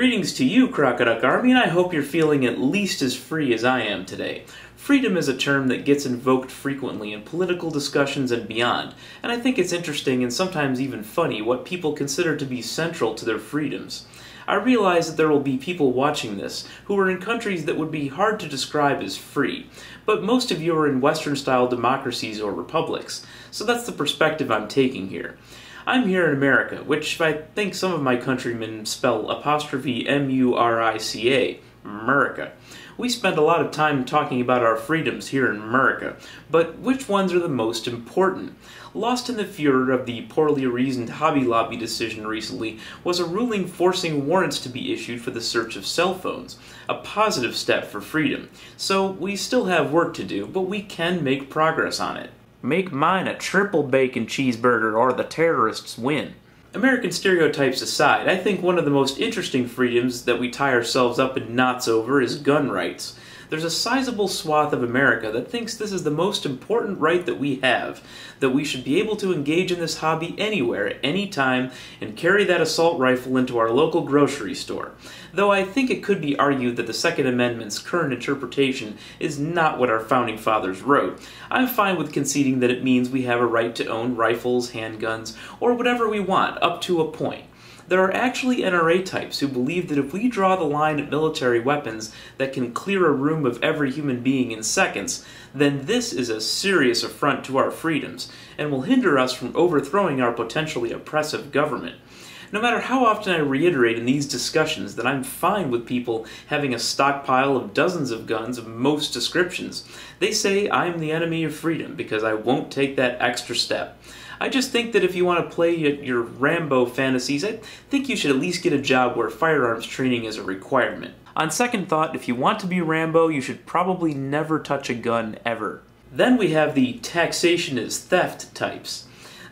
Greetings to you, Crocoduck Army, and I hope you're feeling at least as free as I am today. Freedom is a term that gets invoked frequently in political discussions and beyond, and I think it's interesting and sometimes even funny what people consider to be central to their freedoms. I realize that there will be people watching this who are in countries that would be hard to describe as free, but most of you are in Western-style democracies or republics, so that's the perspective I'm taking here. I'm here in America, which I think some of my countrymen spell apostrophe M-U-R-I-C-A, America. We spend a lot of time talking about our freedoms here in America, but which ones are the most important? Lost in the furor of the poorly reasoned Hobby Lobby decision recently was a ruling forcing warrants to be issued for the search of cell phones, a positive step for freedom. So we still have work to do, but we can make progress on it. Make mine a triple bacon cheeseburger or the terrorists win. American stereotypes aside, I think one of the most interesting freedoms that we tie ourselves up in knots over is gun rights. There's a sizable swath of America that thinks this is the most important right that we have, that we should be able to engage in this hobby anywhere, at any time, and carry that assault rifle into our local grocery store. Though I think it could be argued that the Second Amendment's current interpretation is not what our founding fathers wrote. I'm fine with conceding that it means we have a right to own rifles, handguns, or whatever we want, up to a point. There are actually NRA types who believe that if we draw the line at military weapons that can clear a room of every human being in seconds, then this is a serious affront to our freedoms, and will hinder us from overthrowing our potentially oppressive government. No matter how often I reiterate in these discussions that I'm fine with people having a stockpile of dozens of guns of most descriptions, they say I'm the enemy of freedom because I won't take that extra step. I just think that if you want to play your Rambo fantasies, I think you should at least get a job where firearms training is a requirement. On second thought, if you want to be Rambo, you should probably never touch a gun ever. Then we have the taxation is theft types.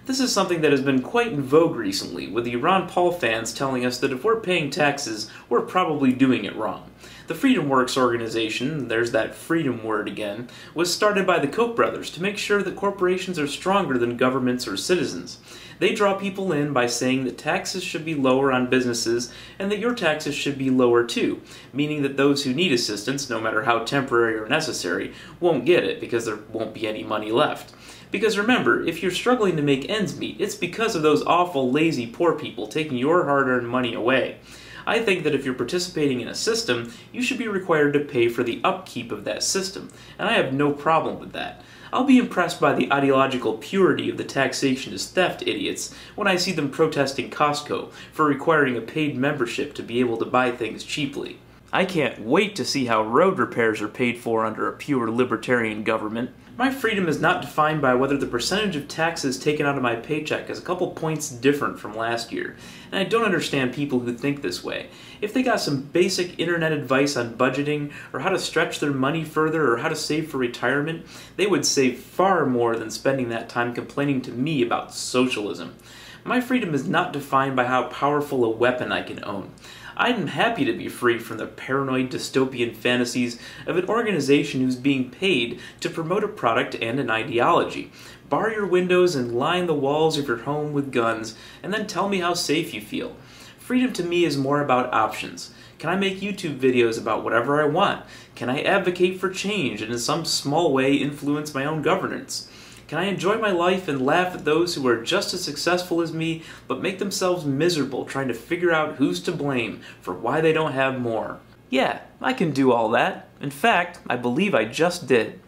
This is something that has been quite in vogue recently, with the Ron Paul fans telling us that if we're paying taxes, we're probably doing it wrong. The Freedom Works organization, there's that freedom word again, was started by the Koch brothers to make sure that corporations are stronger than governments or citizens. They draw people in by saying that taxes should be lower on businesses and that your taxes should be lower too, meaning that those who need assistance, no matter how temporary or necessary, won't get it because there won't be any money left. Because remember, if you're struggling to make ends meet, it's because of those awful, lazy, poor people taking your hard-earned money away. I think that if you're participating in a system, you should be required to pay for the upkeep of that system, and I have no problem with that. I'll be impressed by the ideological purity of the taxation is theft idiots when I see them protesting Costco for requiring a paid membership to be able to buy things cheaply. I can't wait to see how road repairs are paid for under a pure libertarian government. My freedom is not defined by whether the percentage of taxes taken out of my paycheck is a couple points different from last year, and I don't understand people who think this way. If they got some basic internet advice on budgeting, or how to stretch their money further, or how to save for retirement, they would save far more than spending that time complaining to me about socialism. My freedom is not defined by how powerful a weapon I can own. I'm happy to be free from the paranoid dystopian fantasies of an organization who's being paid to promote a product and an ideology. Bar your windows and line the walls of your home with guns, and then tell me how safe you feel. Freedom to me is more about options. Can I make YouTube videos about whatever I want? Can I advocate for change and in some small way influence my own governance? Can I enjoy my life and laugh at those who are just as successful as me, but make themselves miserable trying to figure out who's to blame for why they don't have more? Yeah, I can do all that. In fact, I believe I just did.